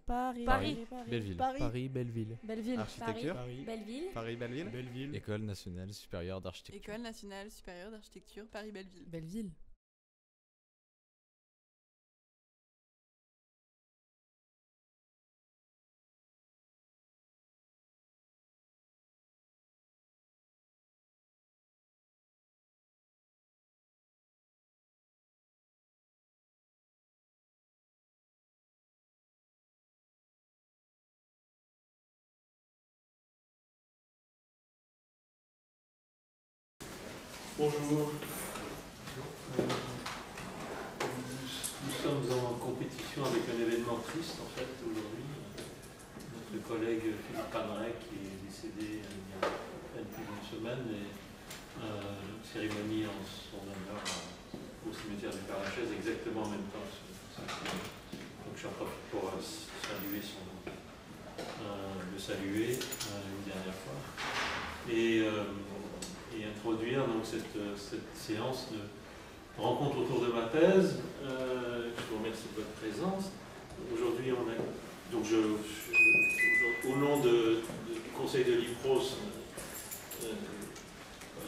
Paris. Belleville. Paris, Belleville. Belleville. Architecture. Belleville. Paris, Belleville. Belleville. École nationale supérieure d'architecture. École nationale supérieure d'architecture Paris-Belleville. Belleville. Bonjour. Nous sommes en compétition avec un événement triste en fait aujourd'hui. Notre collègue Philippe Paneret qui est décédé il y a à peine plus d'une semaine et une cérémonie en son honneur au cimetière du Père-Lachaise exactement en même temps. Donc j'en profite pour saluer le saluer une dernière fois. Et introduire donc cette séance de rencontre autour de ma thèse. Je vous remercie de votre présence. Aujourd'hui, on a donc au nom du conseil de l'IPROS,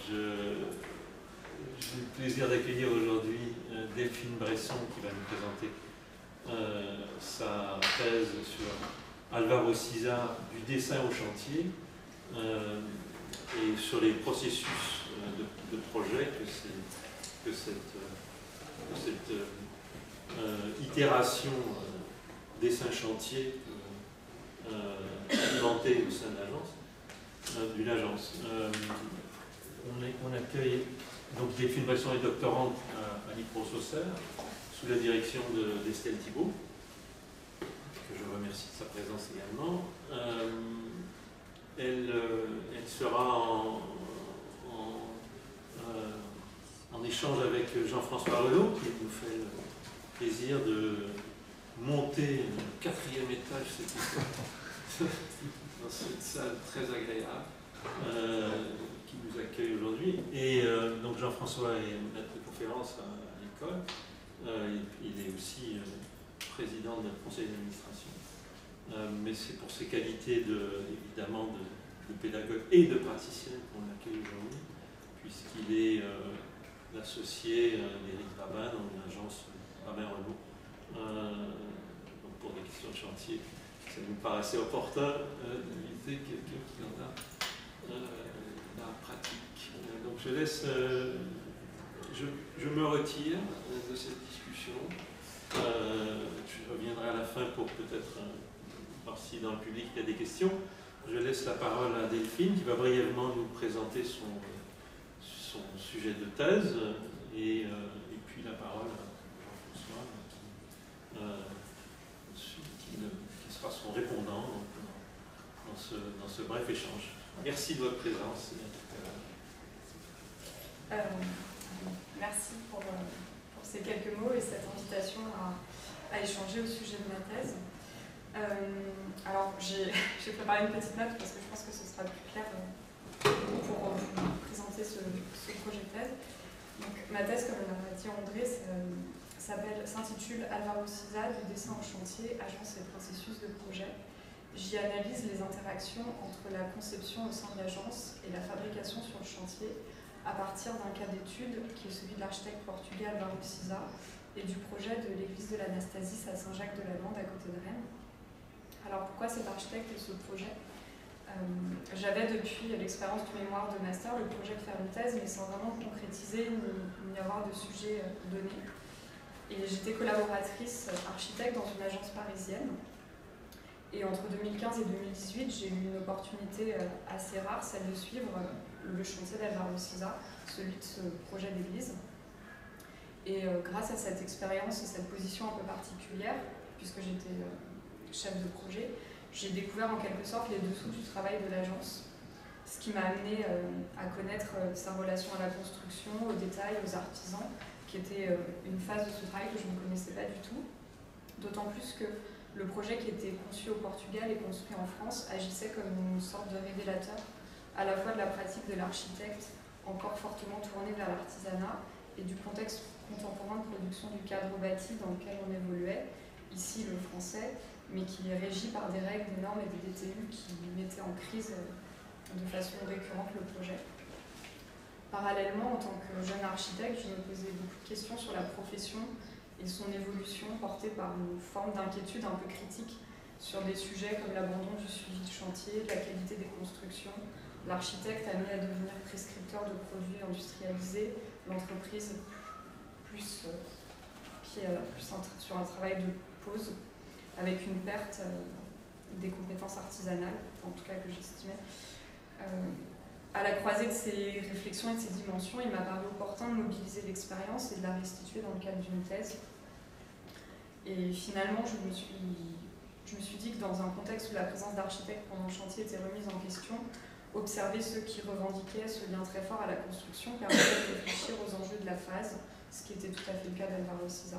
j'ai le plaisir d'accueillir aujourd'hui Delphine Bresson qui va nous présenter sa thèse sur Alvaro Siza du dessin au chantier. Et sur les processus de projet que cette itération dessin-chantier inventée au sein d'une agence. On accueille donc Delphine Bresson est doctorante à l'IPROS Auxerre sous la direction d'Estelle Thibault, que je remercie de sa présence également. Elle sera en échange avec Jean-François Renaud, qui nous fait le plaisir de monter le 4e étage dans cette salle très agréable qui nous accueille aujourd'hui. Et donc Jean-François est maître de conférence à l'école. Il est aussi président du conseil d'administration. Mais c'est pour ses qualités évidemment de pédagogue et de praticien qu'on l'accueille aujourd'hui, puisqu'il est l'associé d'Éric Babin dans une agence Babin-Renaud. Donc pour des questions de chantier, ça nous paraissait opportun d'inviter quelqu'un qui en a la pratique. Donc je laisse, je me retire de cette discussion. Je reviendrai à la fin pour peut-être voir si dans le public il y a des questions. Je laisse la parole à Delphine qui va brièvement nous présenter son sujet de thèse et puis la parole à Jean-François qui sera son répondant dans ce bref échange. Merci de votre présence. Merci pour ces quelques mots et cette invitation à échanger au sujet de ma thèse. Alors, j'ai préparé une petite note parce que je pense que ce sera plus clair pour vous présenter ce projet de thèse. Donc, ma thèse, comme l'a dit André, s'intitule Alvaro Siza du dessin au chantier, agence et processus de projet. J'y analyse les interactions entre la conception au sein de l'agence et la fabrication sur le chantier à partir d'un cas d'étude qui est celui de l'architecte portugais Alvaro Siza et du projet de l'église de l'Anastasis à Saint-Jacques-de-la-Lande à côté de Rennes. Alors pourquoi cet architecte et ce projet? J'avais depuis l'expérience du mémoire de master le projet de faire une thèse, mais sans vraiment concrétiser ni avoir de sujet donné. Et j'étais collaboratrice architecte dans une agence parisienne. Et entre 2015 et 2018, j'ai eu une opportunité assez rare, celle de suivre le chantier d'Alvaro Siza, celui de ce projet d'église. Et grâce à cette expérience et cette position un peu particulière, puisque j'étais chef de projet, j'ai découvert en quelque sorte les dessous du travail de l'agence, ce qui m'a amené à connaître sa relation à la construction, aux détails, aux artisans, qui était une phase de ce travail que je ne connaissais pas du tout, d'autant plus que le projet qui était conçu au Portugal et construit en France agissait comme une sorte de révélateur à la fois de la pratique de l'architecte encore fortement tournée vers l'artisanat et du contexte contemporain de production du cadre bâti dans lequel on évoluait, ici le français, mais qui est régie par des règles, des normes et des DTU qui mettaient en crise de façon récurrente le projet. Parallèlement, en tant que jeune architecte, je me posais beaucoup de questions sur la profession et son évolution portée par une forme d'inquiétude un peu critique sur des sujets comme l'abandon du suivi de chantier, la qualité des constructions, l'architecte amené à devenir prescripteur de produits industrialisés, l'entreprise plus, qui est plus sur un travail de pause avec une perte des compétences artisanales, en tout cas que j'estimais. À la croisée de ces réflexions et de ces dimensions, il m'a paru opportun de mobiliser l'expérience et de la restituer dans le cadre d'une thèse. Et finalement, je me suis dit que dans un contexte où la présence d'architectes pendant le chantier était remise en question, observer ceux qui revendiquaient ce lien très fort à la construction permettait de réfléchir aux enjeux de la phase, ce qui était tout à fait le cas d'Alvaro Siza.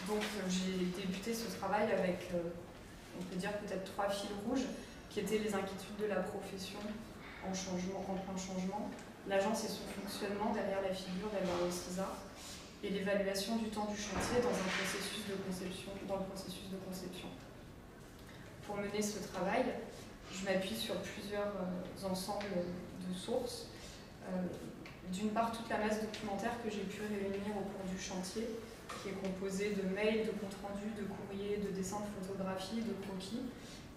Donc j'ai débuté ce travail avec, on peut dire peut-être 3 fils rouges, qui étaient les inquiétudes de la profession en plein changement, l'agence et son fonctionnement derrière la figure d'Alvaro Siza, et l'évaluation du temps du chantier dans le processus de conception. Pour mener ce travail, je m'appuie sur plusieurs ensembles de sources. D'une part, toute la masse documentaire que j'ai pu réunir au cours du chantier, qui est composée de mails, de comptes rendus, de courriers, de dessins de photographies, de croquis,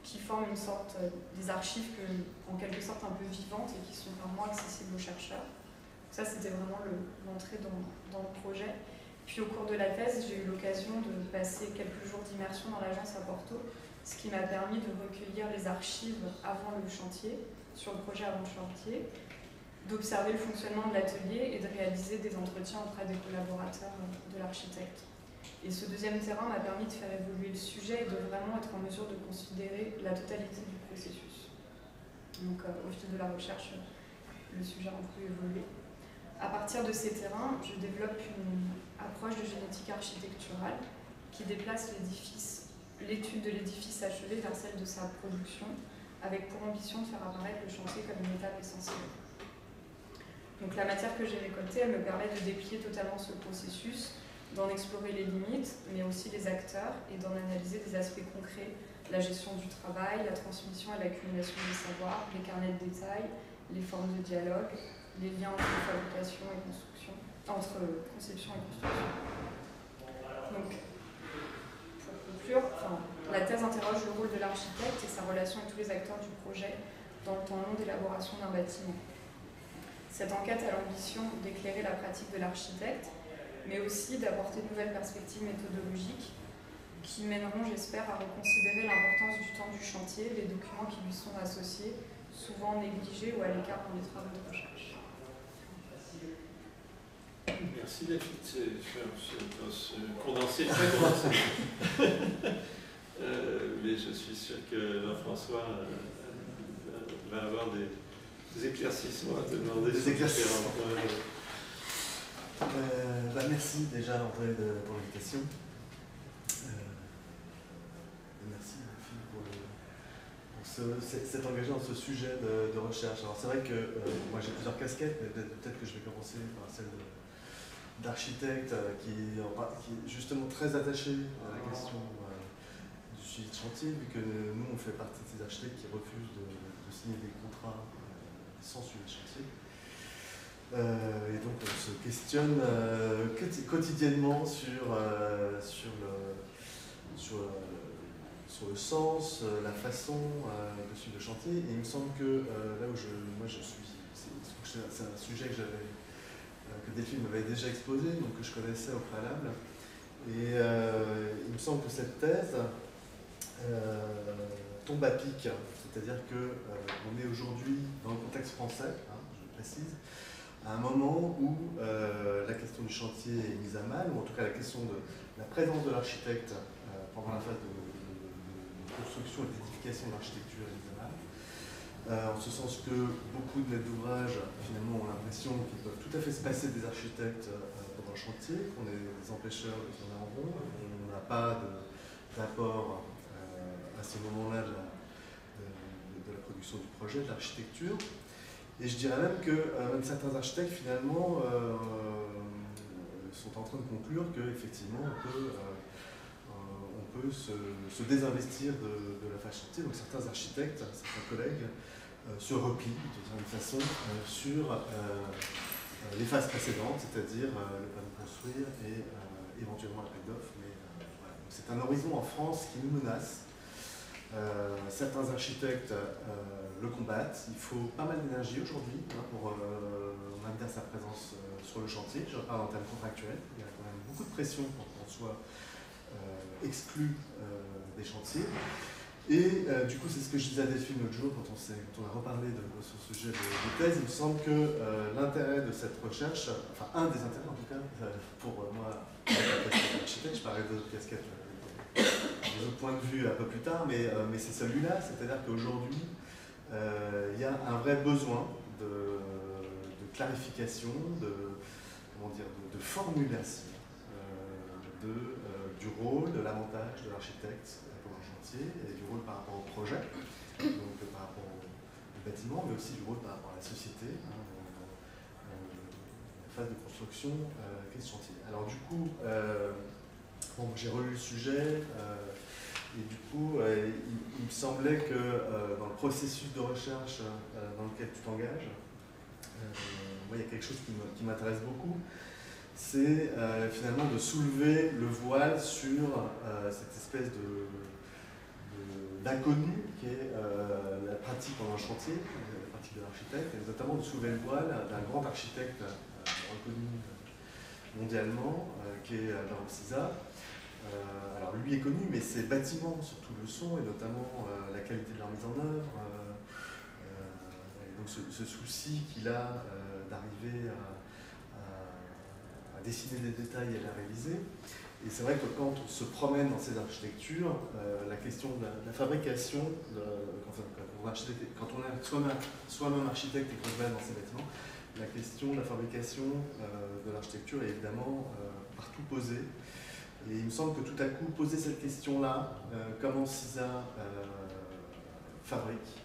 qui forment une sorte des archives en quelque sorte un peu vivantes et qui sont vraiment accessibles aux chercheurs. Ça, c'était vraiment l'entrée dans le projet. Puis au cours de la thèse, j'ai eu l'occasion de passer quelques jours d'immersion dans l'agence à Porto, ce qui m'a permis de recueillir les archives avant le chantier, sur le projet avant le chantier, d'observer le fonctionnement de l'atelier et de réaliser des entretiens auprès des collaborateurs de l'architecte. Et ce deuxième terrain m'a permis de faire évoluer le sujet et de vraiment être en mesure de considérer la totalité du processus. Donc au fil de la recherche, le sujet a un peu évolué. À partir de ces terrains, je développe une approche de génétique architecturale qui déplace l'étude de l'édifice achevé vers celle de sa production, avec pour ambition de faire apparaître le chantier comme une étape essentielle. Donc la matière que j'ai récoltée, elle me permet de déplier totalement ce processus, d'en explorer les limites, mais aussi les acteurs, et d'en analyser des aspects concrets, la gestion du travail, la transmission et l'accumulation des savoirs, les carnets de détails, les formes de dialogue, les liens entre fabrication et construction, entre conception et construction. Donc, pour conclure, la thèse interroge le rôle de l'architecte et sa relation avec tous les acteurs du projet dans le temps long d'élaboration d'un bâtiment. Cette enquête a l'ambition d'éclairer la pratique de l'architecte, mais aussi d'apporter de nouvelles perspectives méthodologiques qui mèneront, j'espère, à reconsidérer l'importance du temps du chantier, les documents qui lui sont associés, souvent négligés ou à l'écart dans les travaux de recherche. Merci David, c'est condensé, très condensé. Mais je suis sûr que Jean-François va avoir des éclaircissements à te demander. Des éclaircissements. Merci déjà André pour l'invitation. Merci pour cet engagement dans ce sujet de recherche. Alors c'est vrai que moi j'ai plusieurs casquettes, mais peut-être que je vais commencer par celle d'architecte qui est justement très attaché à la question du suivi de chantier, vu que nous on fait partie de ces architectes qui refusent de signer des contrats sans suivi de chantier. Et donc on se questionne quotidiennement sur le sens, la façon de suivre le chantier. Et il me semble que là où je suis, c'est un sujet que Delphine m'avait déjà exposé, donc que je connaissais au préalable. Et il me semble que cette thèse tombe à pic, c'est-à-dire qu'on est aujourd'hui dans le contexte français, je précise, à un moment où la question du chantier est mise à mal, ou en tout cas la question de la présence de l'architecte pendant la phase de construction et d'édification de l'architecture est mise à mal. En ce sens que beaucoup de maîtres d'ouvrage finalement ont l'impression qu'ils peuvent tout à fait se passer des architectes pendant le chantier, qu'on est des empêcheurs de tourner en rond, on n'a pas d'apport à ce moment-là de la production du projet, de l'architecture. Et je dirais même que même certains architectes finalement sont en train de conclure qu'effectivement on peut peut se désinvestir de la phase chantier. Donc certains architectes, certains collègues se replient de certaine façon sur les phases précédentes, c'est-à-dire le plan de construire et éventuellement l'appel d'offres. Mais voilà. C'est un horizon en France qui nous menace. Certains architectes le combattent. Il faut pas mal d'énergie aujourd'hui pour maintenir sa présence sur le chantier. Je reparle en termes contractuels. Il y a quand même beaucoup de pression pour qu'on soit exclu des chantiers. Et du coup, c'est ce que je disais à Delphine l'autre jour quand on a reparlé de ce sujet de thèse. Il me semble que l'intérêt de cette recherche, enfin un des intérêts en tout cas, pour moi, la casquette d'architecte, je parlais d'autres casquettes, des autres points de vue un peu plus tard, mais c'est celui-là, c'est-à-dire qu'aujourd'hui, il y a un vrai besoin de clarification, de formulation du rôle, de l'avantage de l'architecte pour un chantier, et du rôle par rapport au projet, donc par rapport au bâtiment, mais aussi du rôle par rapport à la société, la phase de construction qu'est ce chantier. Alors du coup, bon, j'ai relu le sujet, et du coup, il me semblait que dans le processus de recherche dans lequel tu t'engages, moi, il y a quelque chose qui m'intéresse beaucoup, c'est finalement de soulever le voile sur cette espèce d'inconnu qui est la pratique pendant un chantier, la pratique de l'architecte, et notamment de soulever le voile d'un grand architecte reconnu mondialement, qui est Baruch Siza. Alors lui est connu, mais ses bâtiments surtout le sont, et notamment la qualité de leur mise en œuvre, et donc ce souci qu'il a d'arriver à dessiner des détails et à les réaliser. Et c'est vrai que quand on se promène dans ces architectures, la question de la fabrication, quand on est soi-même architecte et qu'on se balade dans ces bâtiments, la question de la fabrication de l'architecture est évidemment partout posée. Et il me semble que tout à coup, poser cette question-là, comment Siza fabrique,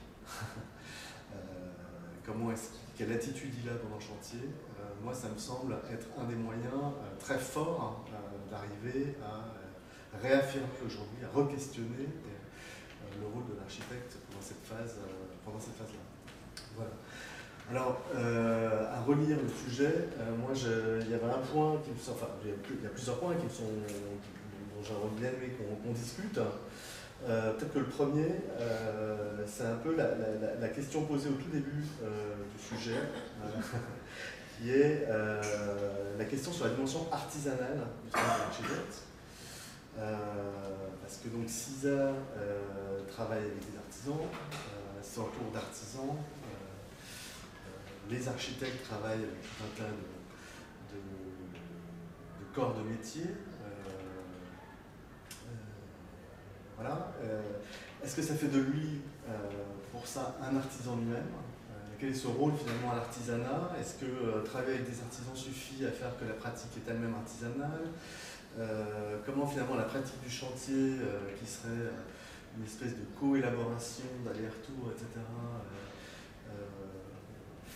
quelle attitude il a pendant le chantier, moi ça me semble être un des moyens très forts d'arriver à réaffirmer aujourd'hui, à re-questionner le rôle de l'architecte pendant cette phase-là. Voilà. Alors, à relire le sujet, moi il y avait un point qui me semble, enfin il y a plusieurs points dont j'aurais bien aimé qu'on discute. Peut-être que le premier, c'est un peu la question posée au tout début du sujet, qui est la question sur la dimension artisanale du travail de l'architecte. Parce que donc Siza travaille avec des artisans, c'est un tour d'artisans. Les architectes travaillent avec tout un tas de corps de métier. Voilà. Est-ce que ça fait de lui, pour ça, un artisan lui-même? Quel est ce rôle finalement à l'artisanat? Est-ce que travailler avec des artisans suffit à faire que la pratique est elle-même artisanale? Comment finalement la pratique du chantier, qui serait une espèce de co-élaboration, d'aller-retour, etc.,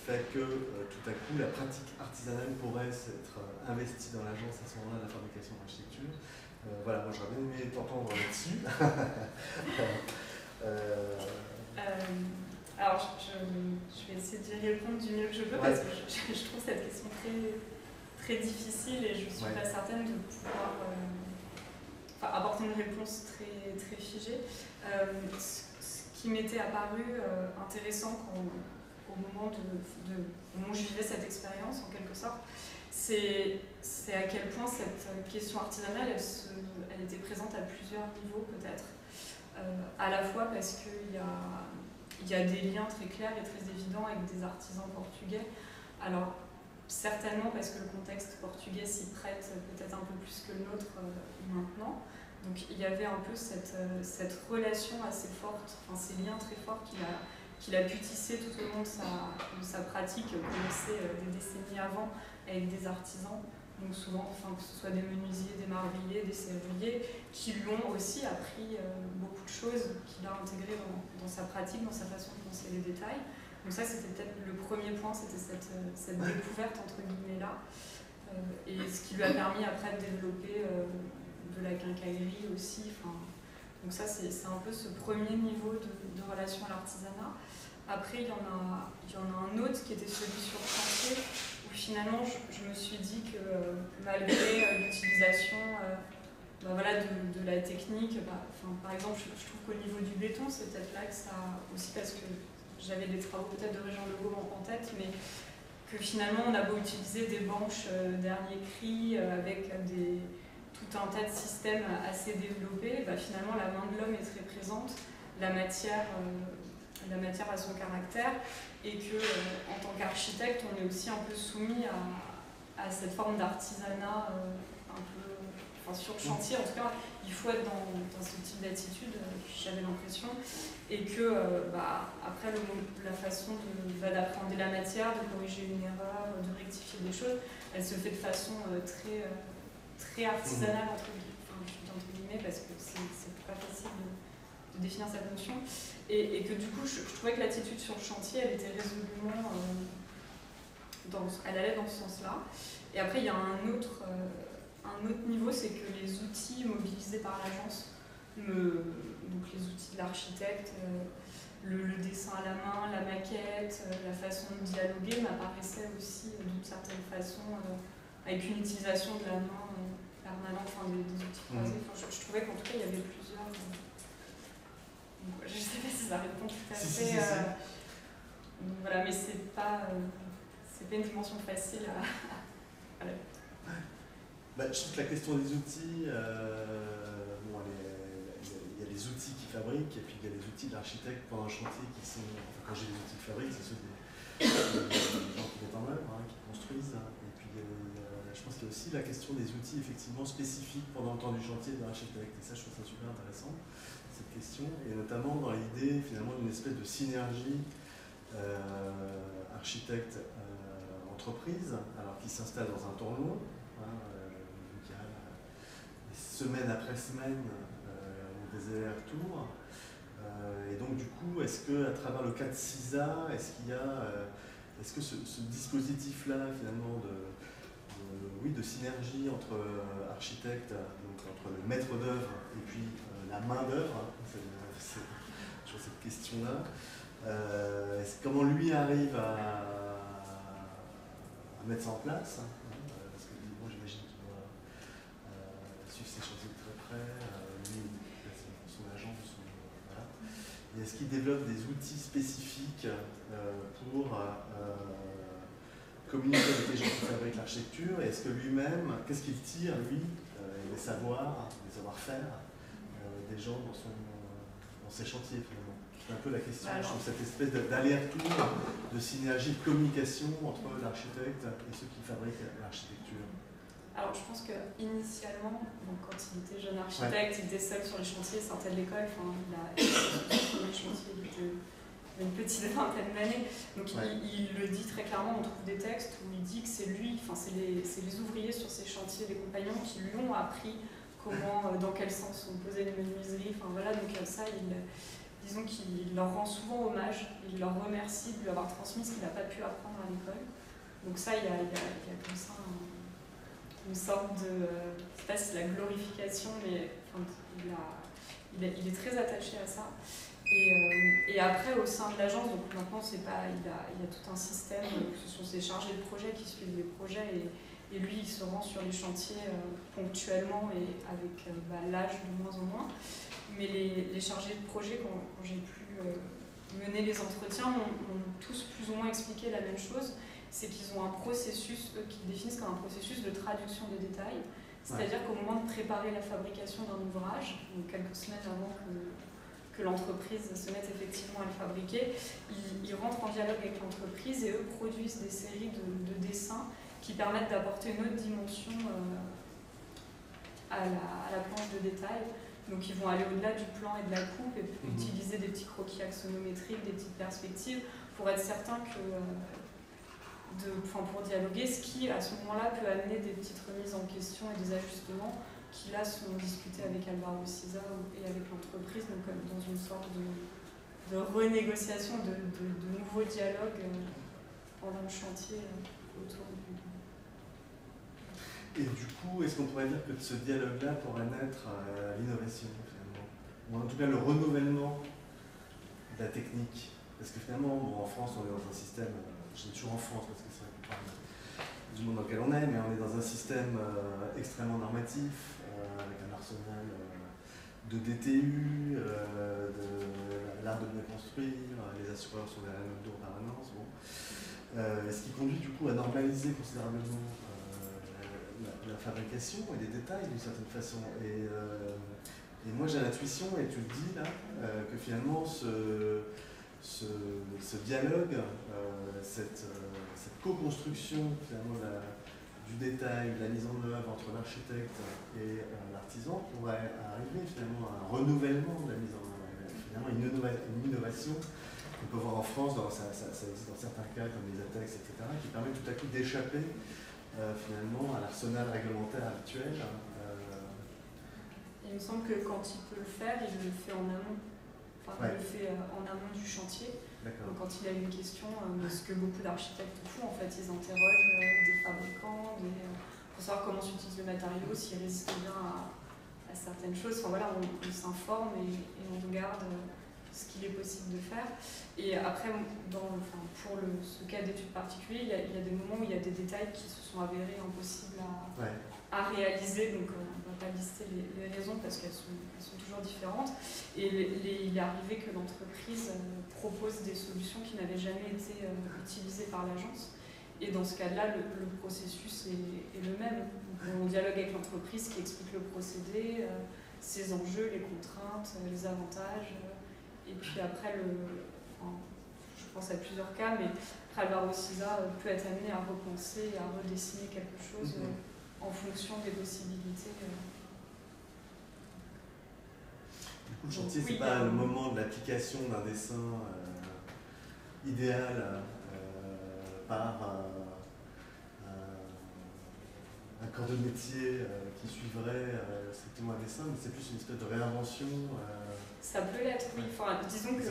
fait que tout à coup la pratique artisanale pourrait être investie dans l'agence à ce moment-là de la fabrication d'architecture. Voilà, moi j'aurais bien aimé t'entendre là-dessus. Alors je vais essayer d'y répondre du mieux que je peux, parce que je trouve cette question très, très difficile et je ne suis pas certaine de pouvoir apporter une réponse très, très figée. Ce qui m'était apparu intéressant au moment où je vivais cette expérience, en quelque sorte, c'est à quel point cette question artisanale, elle était présente à plusieurs niveaux peut-être. À la fois parce qu'il y a des liens très clairs et très évidents avec des artisans portugais. Alors, certainement parce que le contexte portugais s'y prête peut-être un peu plus que le nôtre maintenant. Donc il y avait un peu cette relation assez forte, ces liens très forts qu'il a pu tisser tout au long de sa pratique, commencé des décennies avant avec des artisans, donc souvent, que ce soit des menuisiers, des marbriers, des serruriers, qui lui ont aussi appris beaucoup de choses qu'il a intégrées dans sa pratique, dans sa façon de penser les détails. Donc ça, c'était peut-être le premier point, c'était cette découverte entre guillemets là, et ce qui lui a permis après de développer de la quincaillerie aussi. Donc ça, c'est un peu ce premier niveau de relation à l'artisanat. Après, il y en a un autre qui était celui sur le chantier, où finalement, je me suis dit que malgré l'utilisation de la technique, par exemple, je trouve qu'au niveau du béton, c'est peut-être là que ça, aussi parce que j'avais des travaux peut-être de Régent Le Gaume en tête, mais que finalement, on a beau utiliser des banches dernier cri avec tout un tas de systèmes assez développés, finalement, la main de l'homme est très présente, la matière a son caractère, et que en tant qu'architecte, on est aussi un peu soumis à cette forme d'artisanat un peu sur le chantier. En tout cas, il faut être dans ce type d'attitude, j'avais l'impression, et que après la façon d'appréhender la matière, de corriger une erreur, de rectifier des choses, elle se fait de façon très artisanale entre guillemets, parce que c'est pas facile de définir cette notion. Et que du coup, je trouvais que l'attitude sur le chantier, elle était résolument... elle allait dans ce sens-là. Et après, il y a un autre niveau, c'est que les outils mobilisés par l'agence, donc les outils de l'architecte, le dessin à la main, la maquette, la façon de dialoguer, m'apparaissaient aussi d'une certaine façon, avec une utilisation de la main permanente, des outils croisés. Je trouvais qu'en tout cas, il y avait plusieurs... Je ne sais pas si ça répond tout à fait. Voilà, mais c'est pas une dimension facile à je trouve que la question des outils, il y a les outils qui fabriquent, et puis il y a les outils de l'architecte pendant le chantier qui sont, quand j'ai les outils de fabrique, c'est ceux des gens qui mettent en œuvre, qui construisent. Et puis je pense qu'il y a aussi la question des outils effectivement spécifiques pendant le temps du chantier de l'architecte. Et ça, je trouve ça super intéressant, cette question, et notamment dans l'idée finalement d'une espèce de synergie architecte-entreprise, alors qui s'installe dans un temps long, il y a semaine après semaine des allers-retours. Et donc du coup, est-ce qu'à travers le cas de CISA, est-ce que ce dispositif-là finalement de synergie entre architectes, donc entre le maître d'œuvre et puis la main d'œuvre, sur cette question-là, comment lui arrive à mettre ça en place, parce que bon, j'imagine qu'il doit suivre ses chantiers de très près, lui, son agence, voilà. Et est-ce qu'il développe des outils spécifiques pour communiquer avec les gens qui fabriquent l'architecture, et est-ce que lui-même, qu'est-ce qu'il tire, lui, les savoir-faire des gens dans ses chantiers, finalement? C'est un peu la question sur cette espèce d'aller-retour, de synergie, de communication entre l'architecte et ceux qui fabriquent l'architecture. Alors je pense qu'initialement, quand il était jeune architecte, il était seul sur les chantiers, il sortait de l'école, il a sur les chantiers, il était une petite vingtaine d'années. Donc il le dit très clairement, on trouve des textes où il dit que c'est lui, c'est les ouvriers sur ces chantiers, les compagnons qui lui ont appris comment, dans quel sens on posait les menuiseries, donc ça, disons qu'il leur rend souvent hommage, il leur remercie de lui avoir transmis ce qu'il n'a pas pu apprendre à l'école. Donc ça, il y a comme ça une sorte de, je ne sais pas si c'est la glorification, mais il est très attaché à ça. Et après, au sein de l'agence, donc maintenant, il y a tout un système, ce sont ses chargés de projet qui suivent les projets, et lui, il se rend sur les chantiers ponctuellement et avec l'âge de moins en moins. Mais les chargés de projet, quand j'ai pu mener les entretiens, m'ont tous plus ou moins expliqué la même chose, c'est qu'ils ont un processus, qu'ils définissent comme un processus de traduction de détails. C'est-à-dire qu'au moment de préparer la fabrication d'un ouvrage, donc quelques semaines avant que l'entreprise se mette effectivement à le fabriquer, ils rentrent en dialogue avec l'entreprise et eux produisent des séries de dessins qui permettent d'apporter une autre dimension à la planche de détail. Donc ils vont aller au-delà du plan et de la coupe et utiliser des petits croquis axonométriques, des petites perspectives pour être certain que, pour dialoguer, ce qui à ce moment-là peut amener des petites remises en question et des ajustements qui là sont discutés avec Alvaro Siza et avec l'entreprise, donc dans une sorte de renégociation, de nouveaux dialogues pendant le chantier autour du... Et du coup, est-ce qu'on pourrait dire que de ce dialogue-là pourrait naître l'innovation, finalement? Ou en tout cas le renouvellement de la technique? Parce que finalement, bon, en France, on est dans un système, je dis toujours en France parce que c'est vrai qu'on parle du monde dans lequel on est, mais on est dans un système extrêmement normatif, avec un arsenal de DTU, de l'art de bien construire, les assureurs sont derrière le dos en permanence. Bon. Ce qui conduit du coup à normaliser considérablement la fabrication et les détails d'une certaine façon. Et moi j'ai l'intuition, et tu le dis là, que finalement ce dialogue, cette co-construction finalement du détail, de la mise en œuvre entre l'architecte et l'artisan pourrait arriver finalement à un renouvellement de la mise en œuvre, finalement une innovation qu'on peut voir en France, ça existe dans certains cas comme les ATEX, etc., qui permet tout à coup d'échapper finalement à l'arsenal réglementaire actuel. Il me semble que quand il peut le faire, il le fait en amont. Enfin, il le fait en amont du chantier. Donc, quand il a une question, ce que beaucoup d'architectes font, en fait, ils interrogent des fabricants pour savoir comment s'utilise le matériau, s'il résiste bien à certaines choses. Enfin, voilà, on s'informe et on regarde ce qu'il est possible de faire. Et après, pour ce cas d'étude particulier, il y a des moments où il y a des détails qui se sont avérés impossibles à réaliser. Donc, on ne va pas lister les raisons parce qu'elles sont toujours différentes. Et il est arrivé que l'entreprise propose des solutions qui n'avaient jamais été utilisées par l'agence. Et dans ce cas-là, le processus est le même. Donc, on dialogue avec l'entreprise qui explique le procédé, ses enjeux, les contraintes, les avantages. Et puis après, je pense à plusieurs cas, mais après, Alvaro Siza peut être amené à repenser, à redessiner quelque chose en fonction des possibilités. Du coup, le chantier, c'est pas le moment de l'application d'un dessin idéal par un corps de métier qui suivrait strictement un dessin, mais c'est plus une espèce de réinvention. Ça peut l'être, oui. Enfin, disons que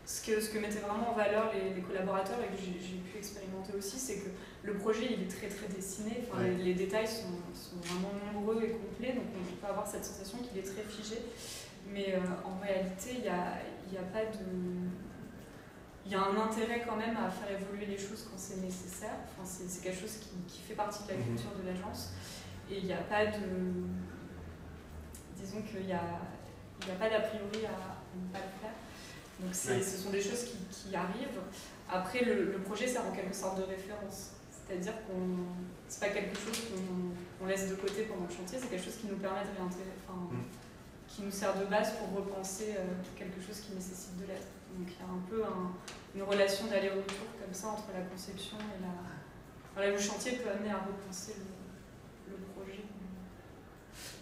ce que mettaient vraiment en valeur les collaborateurs et que j'ai pu expérimenter aussi, c'est que le projet il est très très dessiné. Enfin, les détails sont vraiment nombreux et complets, donc on peut avoir cette sensation qu'il est très figé. Mais en réalité, il y a pas de... Il y a un intérêt quand même à faire évoluer les choses quand c'est nécessaire. Enfin, c'est quelque chose qui fait partie de la culture de l'agence. Et il n'y a pas de... Disons qu'il n'y a pas d'a priori à ne pas le faire. Donc ce sont des choses qui arrivent. Après, le projet sert en quelque sorte de référence. C'est-à-dire c'est pas quelque chose qu'on laisse de côté pendant le chantier, c'est quelque chose qui nous permet de qui nous sert de base pour repenser quelque chose qui nécessite de l'être. Donc il y a un peu une relation d'aller-retour comme ça entre la conception et Voilà, le chantier peut amener à repenser le projet.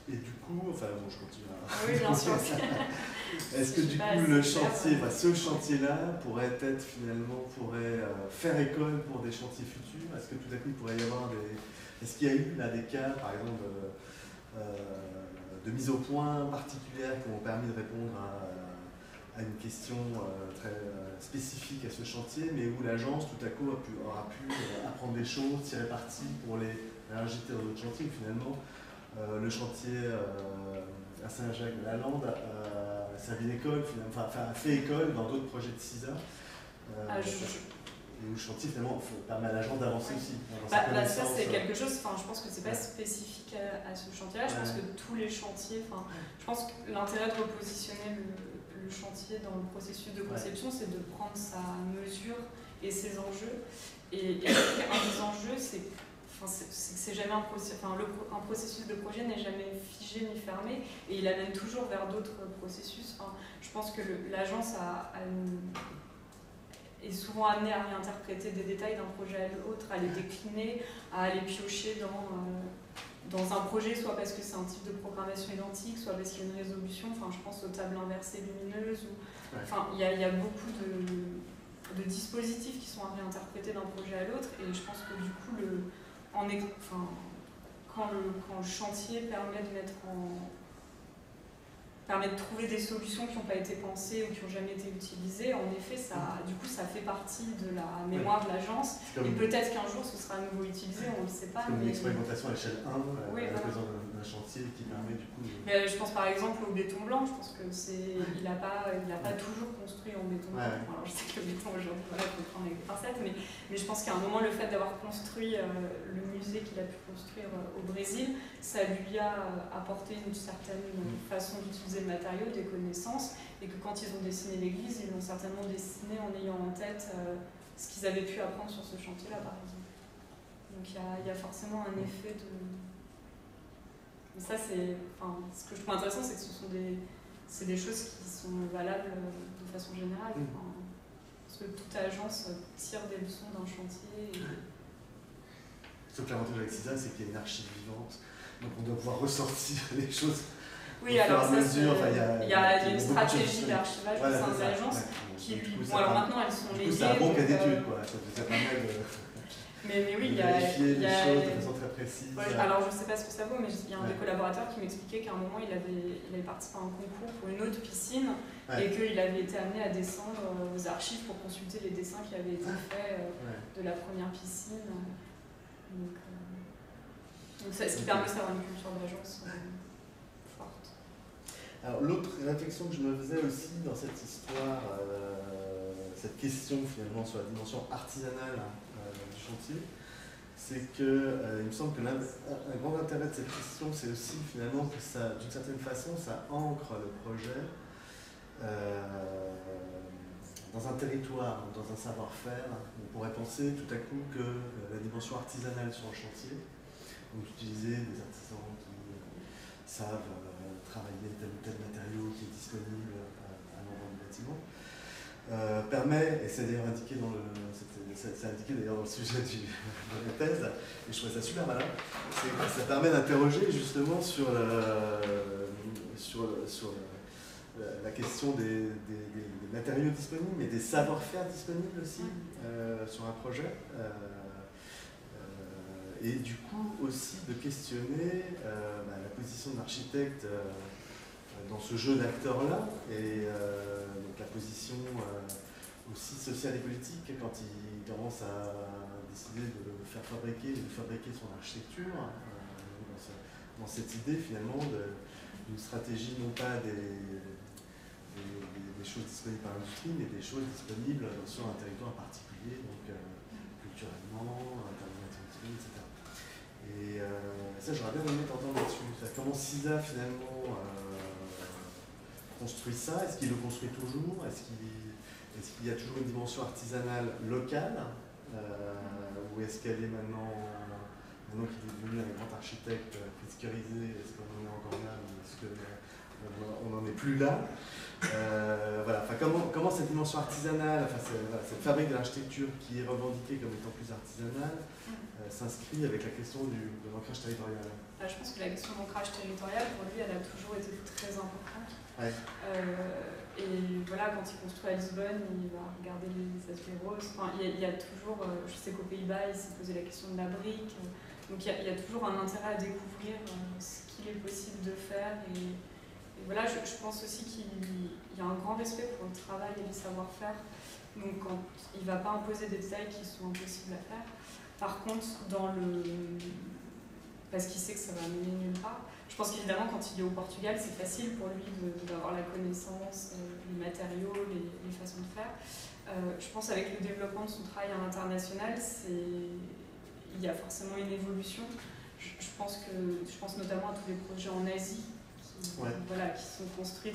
Et du coup, enfin bon, je continue à... Oui, bien sûr. Est-ce que du coup le chantier, ce chantier-là pourrait faire école pour des chantiers futurs? Est-ce que tout à coup il pourrait y avoir Est-ce qu'il y a eu là des cas, par exemple, de mise au point particulière qui ont permis de répondre à une question très spécifique à ce chantier, mais où l'agence tout à coup aura pu apprendre des choses, tirer parti pour les réinjecter dans d'autres chantiers, où finalement le chantier à Saint-Jacques-de-la-Lande a servi d'école, a fait école dans d'autres projets de CISA. Et où le chantier finalement permet à l'agence d'avancer aussi. Ça c'est quelque chose, je pense que c'est pas spécifique à ce chantier-là, je pense que tous les chantiers, je pense que l'intérêt de repositionner le chantier dans le processus de conception, c'est de prendre sa mesure et ses enjeux. Et un des enjeux, c'est que c'est jamais un processus de projet n'est jamais figé ni fermé, et il amène toujours vers d'autres processus. Je pense que l'agence est souvent amenée à réinterpréter des détails d'un projet à l'autre, à les décliner, à aller piocher dans un projet, soit parce que c'est un type de programmation identique, soit parce qu'il y a une résolution. Je pense aux tables inversées lumineuses. Il y a beaucoup de dispositifs qui sont à réinterpréter d'un projet à l'autre, et je pense que du coup, quand le chantier permet de mettre permet de trouver des solutions qui n'ont pas été pensées ou qui n'ont jamais été utilisées. En effet, du coup, ça fait partie de la mémoire de l'agence. Et peut-être qu'un jour, ce sera à nouveau utilisé, on ne le sait pas. C'est comme une expérimentation à l'échelle 1, oui, à l'occasion d'un chantier qui permet du coup... Mais je pense par exemple au béton blanc, je pense que il n'a pas toujours construit en béton blanc. Ouais. Alors, je sais que le béton aujourd'hui, voilà, il faut le prendre avec des pincettes, mais je pense qu'à un moment, le fait d'avoir construit le musée qu'il a pu construire au Brésil, ça lui a apporté une certaine façon d'utiliser le matériau, des connaissances, et que quand ils ont dessiné l'église, ils l'ont certainement dessiné en ayant en tête ce qu'ils avaient pu apprendre sur ce chantier-là, par exemple. Donc il y a forcément un effet de... Mais ça, ce que je trouve intéressant, c'est que c'est des choses qui sont valables de façon générale. Parce que toute agence tire des leçons d'un chantier. Sauf que l'avantage avec CISA, c'est qu'il y a une archive vivante. Donc on doit pouvoir ressortir les choses. Oui, alors ça, il y a une stratégie d'archivage au sein de l'agence qui, alors maintenant elles sont léguées. C'est un bon cas d'étude, quoi. Ça permet de oui, vérifier les choses de façon très précise. Ouais, alors je ne sais pas ce que ça vaut, mais il y a un des collaborateurs qui m'expliquait qu'à un moment il avait participé à un concours pour une autre piscine et qu'il avait été amené à descendre aux archives pour consulter les dessins qui avaient été faits de la première piscine. Donc ce qui permet d'avoir une culture d'agence forte. Alors l'autre réflexion que je me faisais aussi dans cette histoire, cette question finalement sur la dimension artisanale du chantier, c'est que il me semble que un grand intérêt de cette question, c'est aussi finalement que ça, d'une certaine façon, ça ancre le projet dans un territoire, dans un savoir-faire. On pourrait penser tout à coup que la dimension artisanale sur le chantier, donc utiliser des artisans qui savent travailler tel ou tel matériau qui est disponible à l'endroit du bâtiment, permet, et c'est d'ailleurs indiqué dans le sujet de la thèse, et je trouvais ça super malin, c'est que ça permet d'interroger justement sur la question des matériaux disponibles, mais des savoir-faire disponibles aussi sur un projet. Et du coup aussi de questionner la position de l'architecte dans ce jeu d'acteurs-là, et donc la position aussi sociale et politique quand il commence à décider de faire fabriquer son architecture, dans cette idée finalement d'une stratégie non pas des choses disponibles par l'industrie, mais des choses disponibles sur un territoire particulier, donc culturellement, etc. Et ça, j'aurais bien aimé t'entendre là-dessus. Comment CISA finalement construit ça? Est-ce qu'il le construit toujours? Est-ce qu'il y a toujours une dimension artisanale locale? Ou est-ce qu'elle est maintenant qu'il est devenu un grand architecte fiscalisé, est-ce qu'on en est encore là? Ou est-ce qu'on n'en est plus là? Voilà. Enfin, comment cette dimension artisanale, cette fabrique de l'architecture qui est revendiquée comme étant plus artisanale, s'inscrit avec la question de l'ancrage territorial? Je pense que la question de l'ancrage territorial, pour lui, elle a toujours été très importante. Ouais. Et voilà, quand il construit à Lisbonne, il va regarder les aspects roses. Enfin, il y a toujours, je sais qu'aux Pays-Bas, il s'est posé la question de la brique. Donc il y a toujours un intérêt à découvrir ce qu'il est possible de faire. Et voilà, je pense aussi qu'il y a un grand respect pour le travail et le savoir-faire. Donc quand il ne va pas imposer des détails qui sont impossibles à faire. Par contre, parce qu'il sait que ça va mener nulle part, je pense qu'évidemment, quand il est au Portugal, c'est facile pour lui d'avoir la connaissance, les matériaux, les façons de faire. Je pense qu'avec le développement de son travail à l'international, il y a forcément une évolution. Je pense notamment à tous les projets en Asie qui sont construits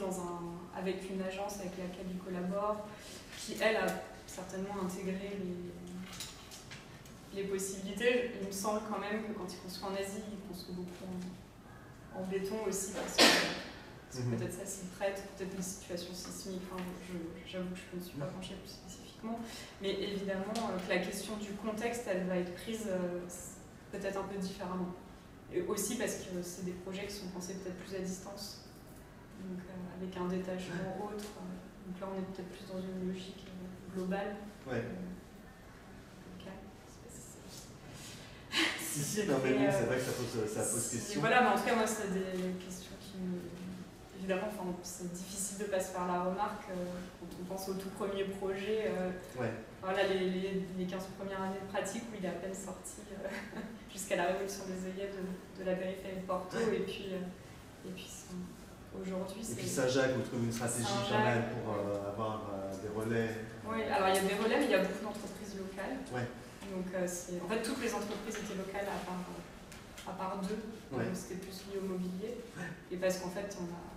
avec une agence avec laquelle il collabore, qui, elle, a certainement intégré les possibilités. Il me semble quand même que quand il construit en Asie, il construit beaucoup en béton aussi, parce que peut-être ça s'y prête, peut-être les situations sismiques. Enfin, j'avoue que je ne me suis pas penchée plus spécifiquement. Mais évidemment, que la question du contexte, elle va être prise peut-être un peu différemment. Et aussi parce que c'est des projets qui sont pensés peut-être plus à distance, donc avec un détachement autre. Donc là, on est peut-être plus dans une logique globale. Ouais. Si, non, mais bon, c'est vrai que ça pose question. Voilà, mais en tout cas, moi, c'est des questions qui me évidemment, c'est difficile de pas se faire la remarque quand on pense au tout premier projet. Voilà, les 15 premières années de pratique où il est à peine sorti jusqu'à la révolution des œillets de la périphérie de Porto. Et puis aujourd'hui, c'est... Et puis Saint-Jacques, vous trouvez une stratégie pas mal pour avoir des relais. Oui, alors il y a des relais, mais il y a beaucoup d'entreprises locales. Ouais. Donc en fait, toutes les entreprises étaient locales à part deux. Ouais. Donc c'était plus lié au mobilier. Et parce qu'en fait, on a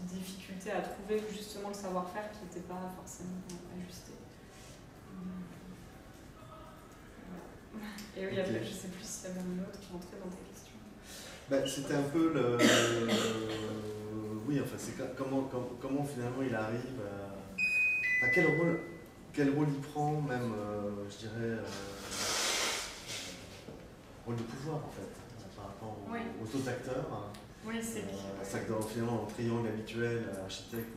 des difficultés à trouver justement le savoir-faire qui n'était pas forcément ajusté. Voilà. Et oui, après, je ne sais plus s'il y avait un autre qui rentrait dans tes questions. C'était un peu le... Oui, enfin, c'est comment finalement il arrive à... Enfin, quel rôle il prend, même, je dirais, rôle de pouvoir, en fait, par rapport aux autres acteurs. Oui, c'est finalement, en triangle habituel, architecte,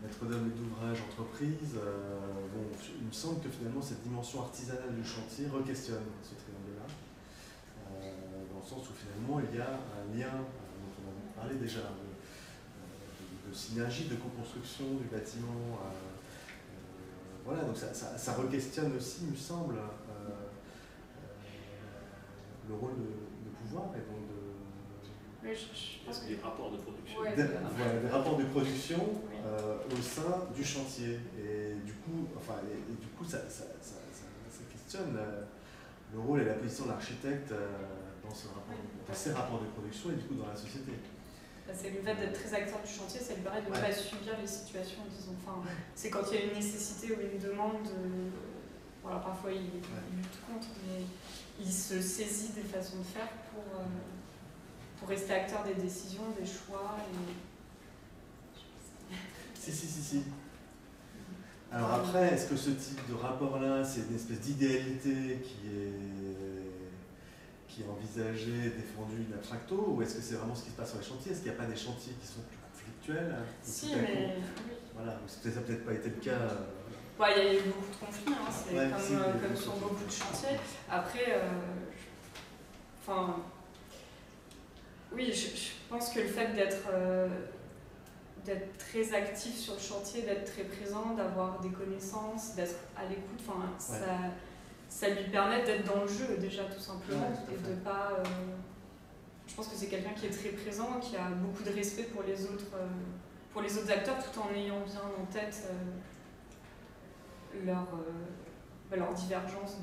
maître d'œuvre et d'ouvrage, entreprise. Il me semble que finalement, cette dimension artisanale du chantier re-questionne ce triangle-là. Dans le sens où finalement il y a un lien, dont on a parlé déjà, de synergie, de co-construction du bâtiment. Voilà, donc ça re-questionne aussi, il me semble, le rôle de pouvoir et donc de... Oui, je pense que... Des rapports de production. Ouais, des rapports de production au sein du chantier. Et du coup, ça questionne le rôle et la position de l'architecte dans ces rapports de production et du coup dans la société. C'est le fait d'être très acteur du chantier, ça lui permet de ne pas subir les situations, disons. Enfin, c'est quand il y a une nécessité ou une demande, voilà, parfois il lutte contre, mais il se saisit des façons de faire pour rester acteur des décisions, des choix. Si. Alors après, est-ce que ce type de rapport-là, c'est une espèce d'idéalité qui est envisagée, défendue in abstracto, ou est-ce que c'est vraiment ce qui se passe sur les chantiers? Est-ce qu'il n'y a pas des chantiers qui sont plus conflictuels? Si, mais... Oui. Voilà, ça n'a peut-être pas été le cas. Il y a eu beaucoup de conflits, c'est comme sur beaucoup de chantiers. Après, oui, je pense que le fait d'être très actif sur le chantier, d'être très présent, d'avoir des connaissances, d'être à l'écoute, ça lui permet d'être dans le jeu déjà tout simplement et de pas... je pense que c'est quelqu'un qui est très présent, qui a beaucoup de respect pour les autres acteurs tout en ayant bien en tête leur divergence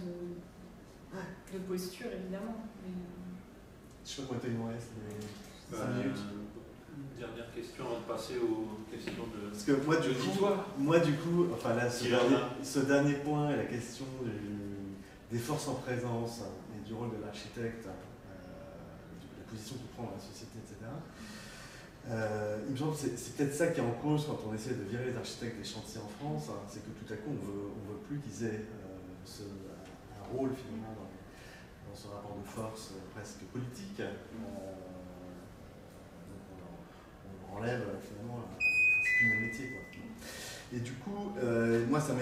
de posture évidemment. Mais, je sais pas combien il nous reste, mais 5 minutes. Dernière question avant de passer aux questions de... Parce que moi du coup, enfin là, ce dernier point est la question des forces en présence et du rôle de l'architecte, la position qu'il prend dans la société, etc. Il me semble que c'est peut-être ça qui est en cause quand on essaie de virer les architectes des chantiers en France, c'est que tout à coup on veut plus qu'ils aient un rôle finalement dans ce rapport de force presque politique. On enlève finalement, c'est plus mon métier quoi. Et du coup, moi ça m'a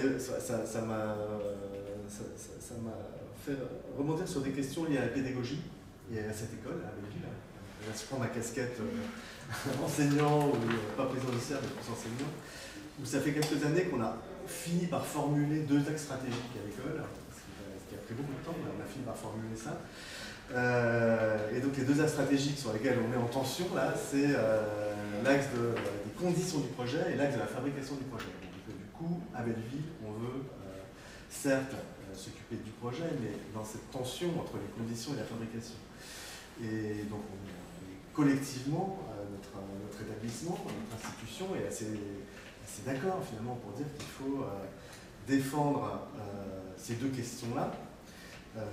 fait rebondir sur des questions liées à la pédagogie et à cette école, à Belleville. Là, je prends ma casquette enseignant ou pas président du CERF, mais plus enseignant, où ça fait quelques années qu'on a fini par formuler 2 axes stratégiques à l'école, ce qui a pris beaucoup de temps, mais on a fini par formuler ça. Et donc les 2 axes stratégiques sur lesquels on est en tension, là, c'est l'axe des conditions du projet et l'axe de la fabrication du projet. Donc, du coup, à Belleville, on veut certes s'occuper du projet, mais dans cette tension entre les conditions et la fabrication. Et donc, collectivement, notre établissement, notre institution est assez d'accord finalement pour dire qu'il faut défendre ces 2 questions-là.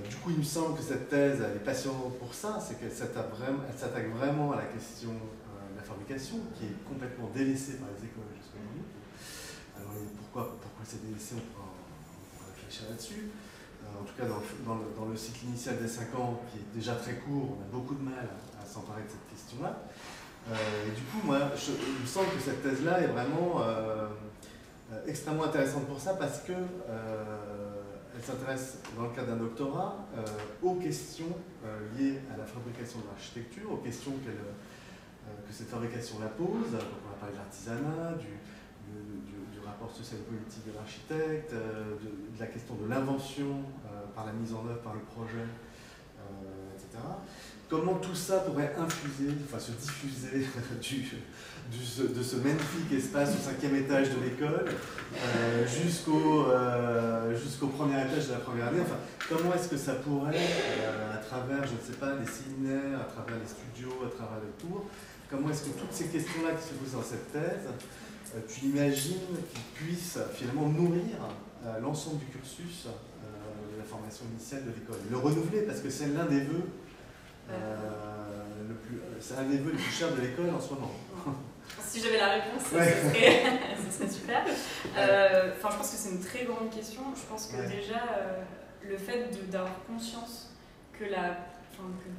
Du coup, il me semble que cette thèse elle est passionnante pour ça, c'est qu'elle s'attaque vraiment à la question de la fabrication, qui est complètement délaissée par les écoles jusqu'à aujourd'hui. Alors, pourquoi c'est délaissé, on pourra réfléchir là-dessus. En tout cas, dans le cycle initial des 5 ans, qui est déjà très court, on a beaucoup de mal à s'emparer de cette question-là. Et du coup, il me semble que cette thèse-là est vraiment extrêmement intéressante pour ça, parce que elle s'intéresse, dans le cadre d'un doctorat, aux questions liées à la fabrication de l'architecture, aux questions que que cette fabrication la pose. Donc on a parlé de l'artisanat, du rapport social et politique de l'architecte, de la question de l'invention par la mise en œuvre, par le projet, etc. Comment tout ça pourrait infuser, enfin se diffuser de ce magnifique espace au 5e étage de l'école jusqu'au premier étage de la première année. Enfin, comment est-ce que ça pourrait, à travers, je ne sais pas, les séminaires, à travers les studios, à travers les cours, comment est-ce que toutes ces questions-là qui se posent dans cette thèse, tu imagines qu'ils puissent finalement nourrir l'ensemble du cursus de la formation initiale de l'école, le renouveler, parce que c'est l'un des vœux c'est un des vœux les plus chers de l'école en ce moment. Si j'avais la réponse, ce serait super. Je pense que c'est une très grande question. Je pense que déjà, le fait d'avoir conscience que